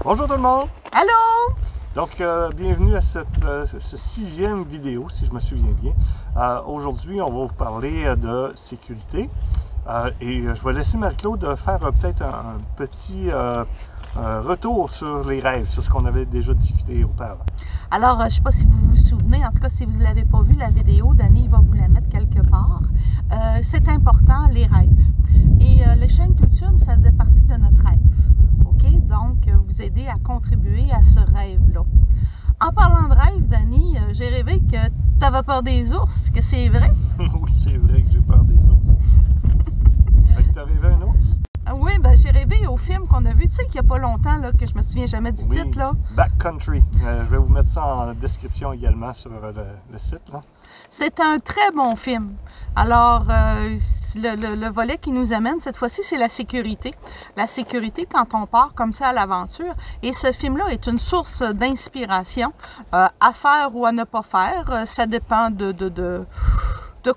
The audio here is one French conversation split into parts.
Bonjour tout le monde! Allô? Donc, bienvenue à ce 6e vidéo, si je me souviens bien. Aujourd'hui, on va vous parler de sécurité. Et je vais laisser Marie-Claude faire peut-être un petit retour sur les rêves, sur ce qu'on avait déjà discuté auparavant. Alors, je ne sais pas si vous vous souvenez, en tout cas, si vous ne l'avez pas vu, la vidéo, Danny va vous la mettre quelque part. C'est important, les rêves. Et les chaînes YouTube, ça faisait partie de notre rêve. OK? Donc, vous aider à contribuer à ce rêve-là. En parlant de rêve, Danny, j'ai rêvé que tu avais peur des ours, que c'est vrai? Oui, c'est vrai que j'ai peur des ours. Tu as rêvé un ours? Oui, ben, j'ai rêvé au film qu'on a vu, tu sais, qu'il n'y a pas longtemps, là, que je me souviens jamais du titre, là. Backcountry. Je vais vous mettre ça en description également sur le site, là. C'est un très bon film. Alors, le volet qui nous amène cette fois-ci, c'est la sécurité. La sécurité quand on part comme ça à l'aventure. Et ce film-là est une source d'inspiration à faire ou à ne pas faire. Ça dépend de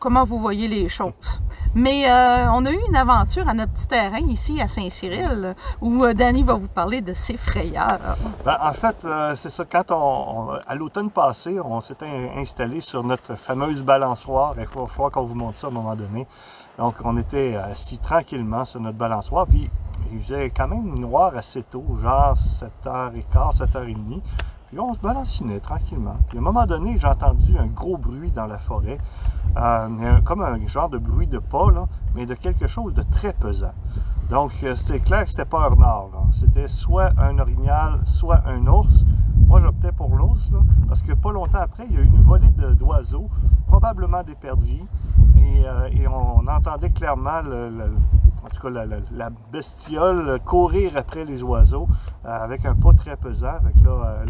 comment vous voyez les choses. Mais on a eu une aventure à notre petit terrain ici à Saint-Cyril où Danny va vous parler de ses frayeurs. Ben, en fait, c'est ça, quand à l'automne passé, on s'était installé sur notre fameuse balançoire. Il va falloir qu'on vous montre ça à un moment donné. Donc, on était assis tranquillement sur notre balançoire, puis il faisait quand même noir assez tôt, genre 7h15, 7h30. Puis on se balancinait tranquillement. Puis à un moment donné, j'ai entendu un gros bruit dans la forêt. Comme un genre de bruit de pas, là, mais de quelque chose de très pesant. Donc, c'était clair que c'était pas un renard. C'était soit un orignal, soit un ours. Moi, j'optais pour l'ours, parce que pas longtemps après, il y a eu une volée d'oiseaux, probablement des perdrix, et on entendait clairement en tout cas, la bestiole courir après les oiseaux avec un pas très pesant.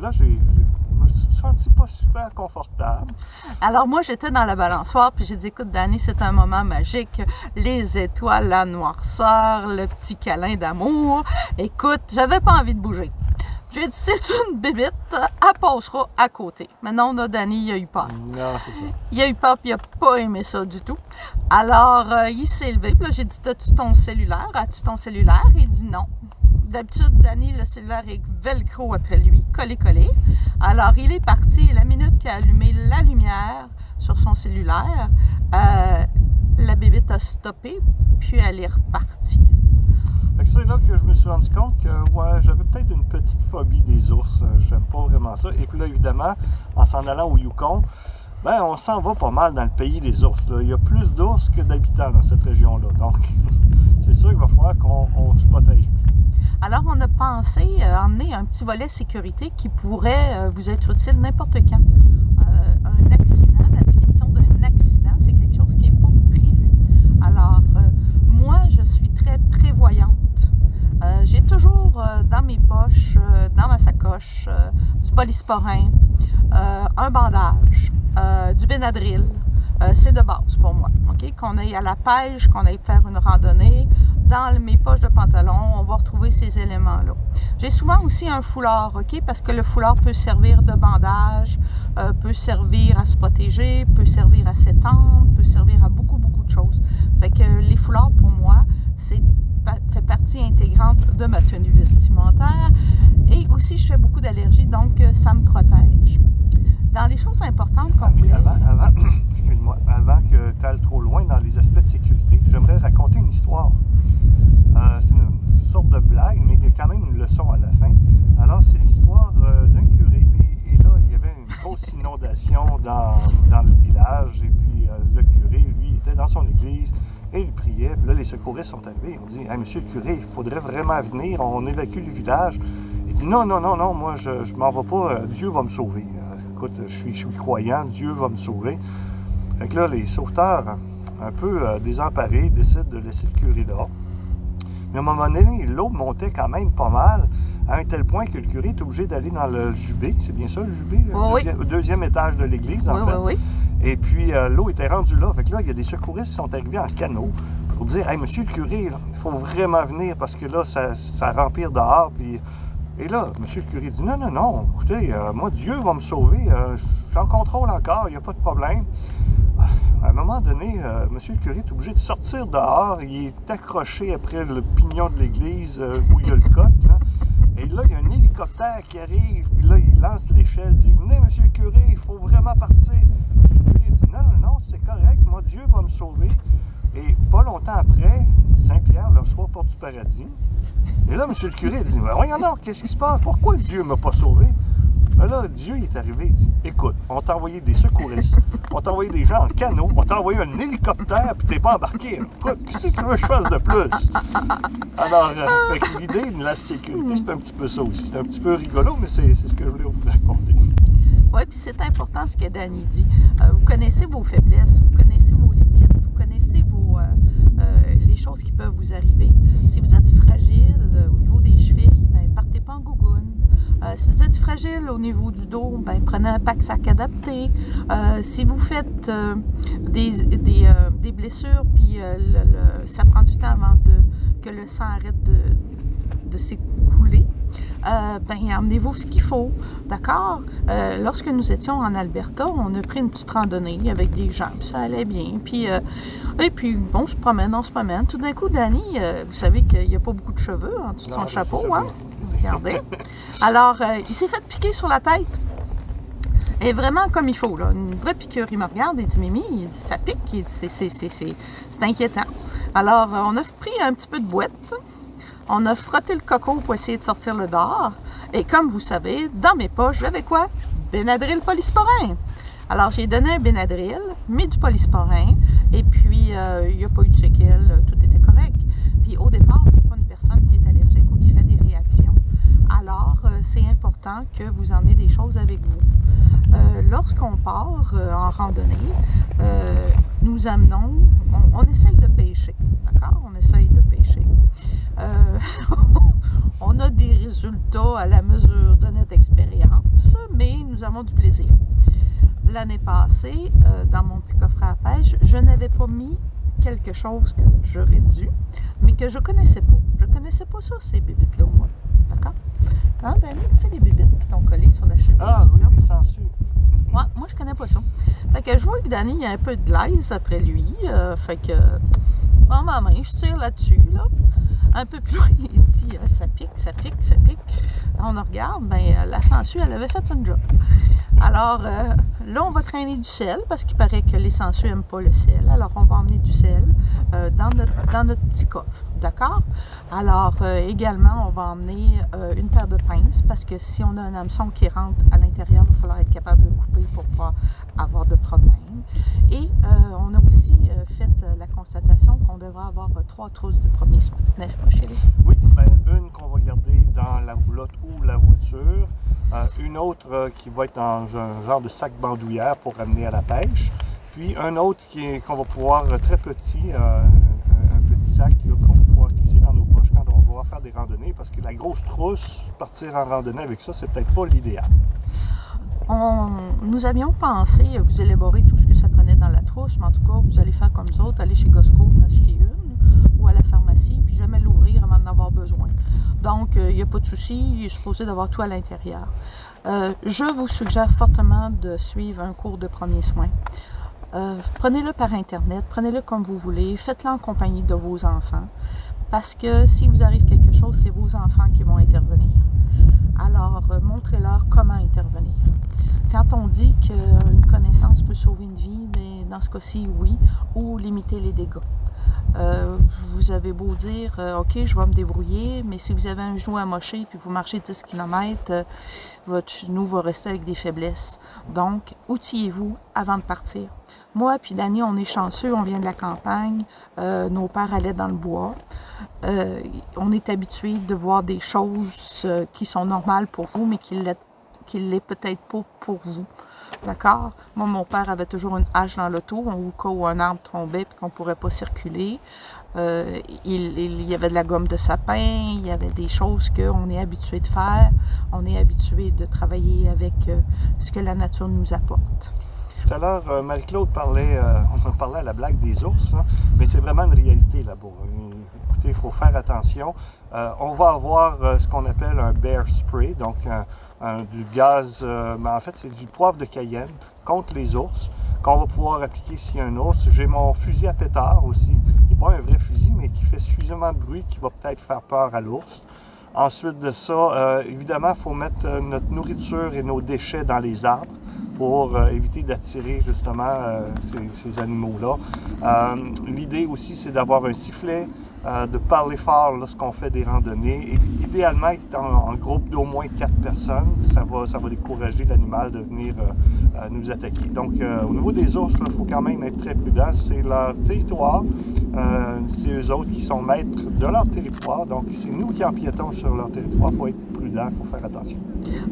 Là, je me suis senti pas super confortable. Alors moi, j'étais dans la balançoire, puis j'ai dit, écoute, Danny, c'est un moment magique. Les étoiles, la noirceur, le petit câlin d'amour. Écoute, j'avais pas envie de bouger. J'ai dit, c'est une bébite, elle passera à côté. Mais non, là, Danny, il a eu peur. Non, c'est ça. Il a eu peur, puis il n'a pas aimé ça du tout. Alors, il s'est levé, puis là, j'ai dit, as-tu ton cellulaire? As-tu ton cellulaire? Il dit non. D'habitude, Danny, le cellulaire est velcro après lui, collé. Alors, il est parti, et la minute qu'il a allumé la lumière sur son cellulaire, la bébite a stoppé, puis elle est repartie. C'est là que je me suis rendu compte que ouais, j'avais peut-être une petite phobie des ours. J'aime pas vraiment ça. Et puis là, évidemment, en s'en allant au Yukon, ben, on s'en va pas mal dans le pays des ours. Là. Il y a plus d'ours que d'habitants dans cette région-là. Donc, c'est sûr qu'il va falloir qu'on se protège. Alors, on a pensé emmener un petit volet sécurité qui pourrait vous être utile n'importe quand. Un accident, la définition d'un accident, c'est quelque chose qui n'est pas prévu. Alors, moi, je suis très prévoyante. J'ai toujours dans mes poches, dans ma sacoche, du polysporin, un bandage, du Benadryl. C'est de base pour moi. Okay? Qu'on aille à la pêche, qu'on aille faire une randonnée, dans mes poches de pantalon, on va retrouver ces éléments-là. J'ai souvent aussi un foulard, okay? Parce que le foulard peut servir de bandage, peut servir à se protéger, peut servir à s'étendre, peut servir à beaucoup de choses. Fait que les foulards, pour moi, fait partie intégrante de ma tenue vestimentaire. Et aussi, je fais beaucoup d'allergies, donc ça me protège. Dans les choses importantes qu'on voulait... Excuse-moi, avant que tu ailles trop loin dans les aspects de sécurité, j'aimerais raconter une histoire. C'est une sorte de blague, mais il y a quand même une leçon à la fin. Alors, c'est l'histoire d'un curé. Et là, il y avait une grosse inondation dans le village. Et puis, le curé, lui, était dans son église et il priait. Puis là, les secouristes sont arrivés. Ils ont dit, hey, monsieur le curé, il faudrait vraiment venir. On évacue le village. Il dit, non, moi, je m'en vais pas. Dieu va me sauver. Écoute, je suis croyant. Dieu va me sauver. Fait que là, les sauveteurs, un peu désemparés, décident de laisser le curé dehors. Mais à un moment donné, l'eau montait quand même pas mal, à un tel point que le curé est obligé d'aller dans le jubé. C'est bien ça, le jubé? Oui. Au deuxième étage de l'église, en fait. Oui. Et puis, l'eau était rendue là. Fait que là, il y a des secouristes qui sont arrivés en canot pour dire, « Hey, monsieur le curé, il faut vraiment venir parce que là, ça rempire dehors. » Et là, monsieur le curé dit, « Non, écoutez, moi, Dieu va me sauver. Je suis en contrôle encore, il n'y a pas de problème. » À un moment donné, monsieur le curé est obligé de sortir dehors. Il est accroché après le pignon de l'église où il y a le coq. Là. Et là, il y a un hélicoptère qui arrive, puis là, il lance l'échelle, il dit « Venez, monsieur le curé, il faut vraiment partir. » Monsieur le curé dit « Non, non, non, c'est correct, moi, Dieu va me sauver. » Et pas longtemps après, Saint-Pierre le reçoit aux portes du paradis. Et là, monsieur le curé dit « Voyons donc, qu'est-ce qui se passe? Pourquoi Dieu ne m'a pas sauvé? » Ben là, Dieu il est arrivé, il dit « Écoute, on t'a envoyé des secouristes, on t'a envoyé des gens en canot, on t'a envoyé un hélicoptère, puis t'es pas embarqué. Écoute, qu'est-ce que tu veux que je fasse de plus? » Alors, l'idée de la sécurité, c'est un petit peu ça aussi. C'est un petit peu rigolo, mais c'est ce que je voulais vous raconter. Oui, puis c'est important ce que Danny dit. Vous connaissez vos faiblesses, vous connaissez vos limites, vous connaissez les choses qui peuvent vous arriver. Si vous êtes fragile au niveau des chevilles, ben, partez pas en gougoune. Si vous êtes fragile au niveau du dos, ben, prenez un pack-sac adapté. Si vous faites des blessures, puis ça prend du temps avant que le sang arrête de s'écouler, ben, emmenez-vous ce qu'il faut, d'accord? Lorsque nous étions en Alberta, on a pris une petite randonnée avec des gens, puis ça allait bien. Puis, et puis, on se promène. Tout d'un coup, Danny, vous savez qu'il n'y a pas beaucoup de cheveux en dessous de son chapeau, hein? Regardez. Alors, il s'est fait piquer sur la tête. Et vraiment comme il faut, là. Une vraie piqûre. Il me regarde et dit « Mimi, il dit, ça pique. » Il dit c'est inquiétant. Alors, on a pris un petit peu de boîte. On a frotté le coco pour essayer de sortir le dard. Et comme vous savez, dans mes poches, j'avais quoi? Benadryl polysporin. Alors, j'ai donné un Benadryl, mis du polysporin, et puis il n'y a pas eu de séquelles, tout était correct. Puis au départ, c'est pas une personne qui est allergique ou qui fait des réactions. Alors, c'est important que vous emmenez des choses avec vous. Lorsqu'on part en randonnée, nous amenons, on essaye de pêcher, d'accord? On essaye de pêcher. On a des résultats à la mesure de notre expérience, mais nous avons du plaisir. L'année passée, dans mon petit coffret à pêche, je n'avais pas mis quelque chose que j'aurais dû, mais que je ne connaissais pas. Je ne connaissais pas ça, ces bébites-là, moi. D'accord? Hein, Danny? C'est les bébites qui t'ont collé sur la cheville. Ah oui, les sangsues. Ouais, moi, je connais pas ça. Fait que je vois que Danny a un peu de glaise après lui. Fait que, prends ma main, je tire là-dessus, là. Un peu plus loin, il dit ça pique, ça pique, ça pique. On regarde, ben la sangsue, elle avait fait un job. Alors, là, on va traîner du sel, parce qu'il paraît que les sangsues n'aiment pas le sel. Alors, on va emmener du sel dans notre petit coffre, d'accord? Alors, également, on va emmener une paire de pinces, parce que si on a un hameçon qui rentre à l'intérieur, il va falloir être capable de le couper pour ne pas avoir de problème. Et on a aussi fait la constatation qu'on devrait avoir 3 trousses de premiers soins, n'est-ce pas, chérie? Oui, ben, une qu'on va garder dans la roulotte ou la voiture, une autre qui va être dans un genre de sac bandoulière pour ramener à la pêche, puis un autre qu'on va pouvoir, très petit, un petit sac qu'on va pouvoir glisser dans nos poches quand on va pouvoir faire des randonnées, parce que la grosse trousse, partir en randonnée avec ça, c'est peut-être pas l'idéal. Nous avions pensé vous élaborer tout ce que ça prenait dans la trousse, mais en tout cas, vous allez faire comme nous autres, aller chez Costco, en acheter une, ou à la pharmacie, puis jamais l'ouvrir avant d'en avoir besoin. Donc, il n'y a pas de souci, il est supposé d'avoir tout à l'intérieur. Je vous suggère fortement de suivre un cours de premiers soins. Prenez-le par Internet, prenez-le comme vous voulez, faites-le en compagnie de vos enfants, parce que si vous arrive quelque chose, c'est vos enfants qui vont intervenir. Alors, montrez-leur comment intervenir. Quand on dit qu'une connaissance peut sauver une vie, bien, dans ce cas-ci, oui, ou limiter les dégâts. Vous avez beau dire, OK, je vais me débrouiller, mais si vous avez un genou amoché puis vous marchez 10 km, votre genou va rester avec des faiblesses. Donc, outillez-vous avant de partir. Moi puis Danny, on est chanceux, on vient de la campagne, nos pères allaient dans le bois. On est habitué de voir des choses qui sont normales pour vous, mais qui l'est peut-être pas pour vous. D'accord? Moi, mon père avait toujours une hache dans l'auto, au cas où un arbre tombait et qu'on ne pourrait pas circuler. Il y avait de la gomme de sapin, il y avait des choses qu'on est habitué de faire. On est habitué de travailler avec ce que la nature nous apporte. Tout à l'heure, Marie-Claude parlait, on parlait à la blague des ours, hein, mais c'est vraiment une réalité là-bas. Écoutez, il faut faire attention. On va avoir ce qu'on appelle un bear spray, donc du gaz, mais en fait c'est du poivre de Cayenne contre les ours, qu'on va pouvoir appliquer s'il y a un ours. J'ai mon fusil à pétard aussi, qui n'est pas un vrai fusil, mais qui fait suffisamment de bruit qui va peut-être faire peur à l'ours. Ensuite de ça, évidemment, il faut mettre notre nourriture et nos déchets dans les arbres pour éviter d'attirer justement ces animaux-là. L'idée aussi, c'est d'avoir un sifflet, de parler fort lorsqu'on fait des randonnées. Et idéalement, être en groupe d'au moins 4 personnes, ça va décourager l'animal de venir nous attaquer. Donc, au niveau des ours, il faut quand même être très prudent. C'est leur territoire, c'est eux autres qui sont maîtres de leur territoire. Donc, c'est nous qui empiétons sur leur territoire. Il faut être prudent, il faut faire attention.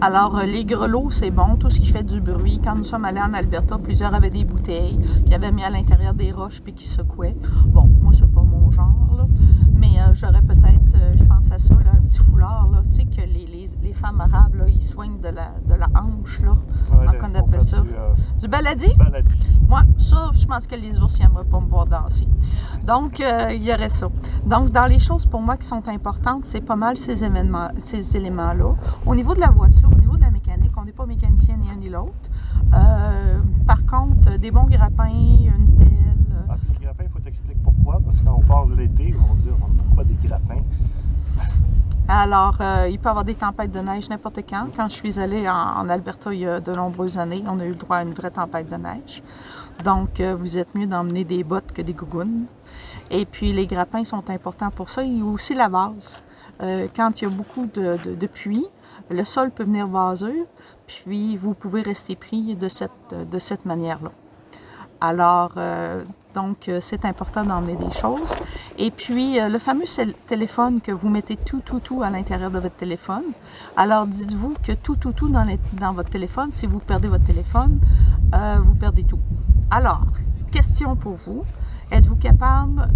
Alors, les grelots, c'est bon, tout ce qui fait du bruit. Quand nous sommes allés en Alberta, plusieurs avaient des bouteilles qu'ils avaient mis à l'intérieur des roches puis qui secouaient. Bon, moi, c'est pas mon genre, là. Mais j'aurais peut-être, je pense à ça, là, un petit foulard, là, tu sais, que les femmes arabes, là, ils soignent de la hanche, là. Ouais, on appelle ça. Du baladi? Baladi. Moi, ça, je pense que les ours n'aimeraient pas me voir danser. Donc, il y aurait ça. Donc, dans les choses pour moi qui sont importantes, c'est pas mal ces éléments-là. Au niveau de la voiture, au niveau de la mécanique, on n'est pas mécanicien ni un ni l'autre. Par contre, des bons grappins, une pelle. Les grappins, il faut t'expliquer pourquoi, parce qu'on part de l'été, on va dire pourquoi des grappins. Alors, il peut y avoir des tempêtes de neige n'importe quand. Quand je suis allée en Alberta il y a de nombreuses années, on a eu le droit à une vraie tempête de neige. Donc, vous êtes mieux d'emmener des bottes que des gougounes. Et puis, les grappins sont importants pour ça. Il y a aussi la vase. Quand il y a beaucoup de pluie, le sol peut venir vaseux, puis vous pouvez rester pris de cette manière-là. Alors, donc, c'est important d'emmener des choses. Et puis, le fameux téléphone que vous mettez tout à l'intérieur de votre téléphone. Alors, dites-vous que tout dans votre téléphone, si vous perdez votre téléphone, vous perdez tout. Alors, question pour vous. Êtes-vous capable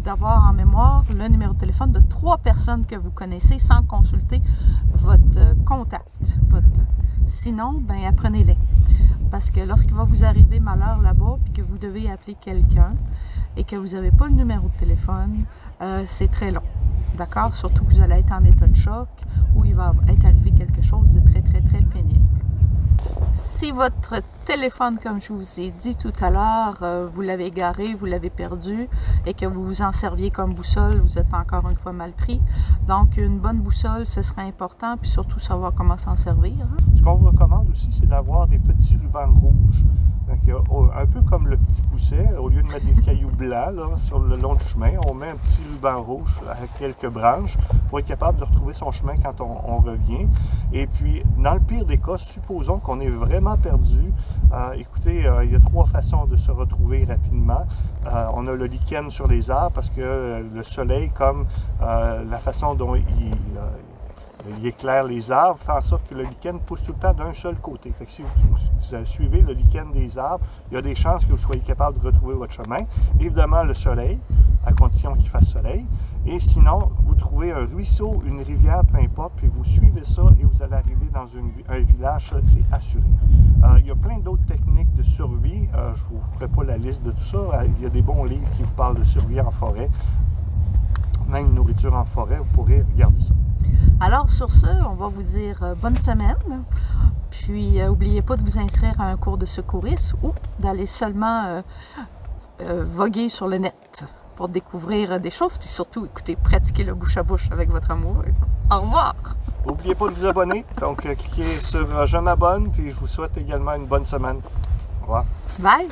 d'avoir en mémoire le numéro de téléphone de 3 personnes que vous connaissez sans consulter votre contact? Sinon, ben apprenez-les. Parce que lorsqu'il va vous arriver malheur là-bas, puis que vous devez appeler quelqu'un et que vous n'avez pas le numéro de téléphone, c'est très long. D'accord? Surtout que vous allez être en état de choc ou il va être arrivé quelque chose de très pénible. Si votre téléphone, comme je vous ai dit tout à l'heure, vous l'avez égaré, vous l'avez perdu et que vous vous en serviez comme boussole, vous êtes encore une fois mal pris. Donc, une bonne boussole, ce serait important, puis surtout savoir comment s'en servir. Ce qu'on vous recommande aussi, c'est d'avoir des petits rubans rouges. Donc, un peu comme le petit pousset, au lieu de mettre des cailloux blancs là, sur le long du chemin, on met un petit ruban rouge avec quelques branches pour être capable de retrouver son chemin quand on revient. Et puis, dans le pire des cas, supposons qu'on est vraiment perdu. Écoutez, il y a 3 façons de se retrouver rapidement. On a le lichen sur les arbres parce que le soleil, comme la façon dont il éclaire les arbres, fait en sorte que le lichen pousse tout le temps d'un seul côté. Fait que si vous suivez le lichen des arbres, il y a des chances que vous soyez capable de retrouver votre chemin. Évidemment, le soleil, à condition qu'il fasse soleil. Et sinon, vous trouvez un ruisseau, une rivière, peu importe, puis vous suivez ça et vous allez arriver dans un village, ça, c'est assuré. Il y a plein d'autres techniques de survie. Je ne vous ferai pas la liste de tout ça. Il y a des bons livres qui vous parlent de survie en forêt. Même nourriture en forêt, vous pourrez regarder ça. Alors, sur ce, on va vous dire bonne semaine. Puis, n'oubliez pas de vous inscrire à un cours de secourisme ou d'aller seulement voguer sur le net pour découvrir des choses. Puis surtout, écoutez, pratiquer le bouche à bouche avec votre amour. Au revoir! N'oubliez pas de vous abonner. Donc, cliquez sur « Je m'abonne », puis je vous souhaite également une bonne semaine. Au revoir. Bye!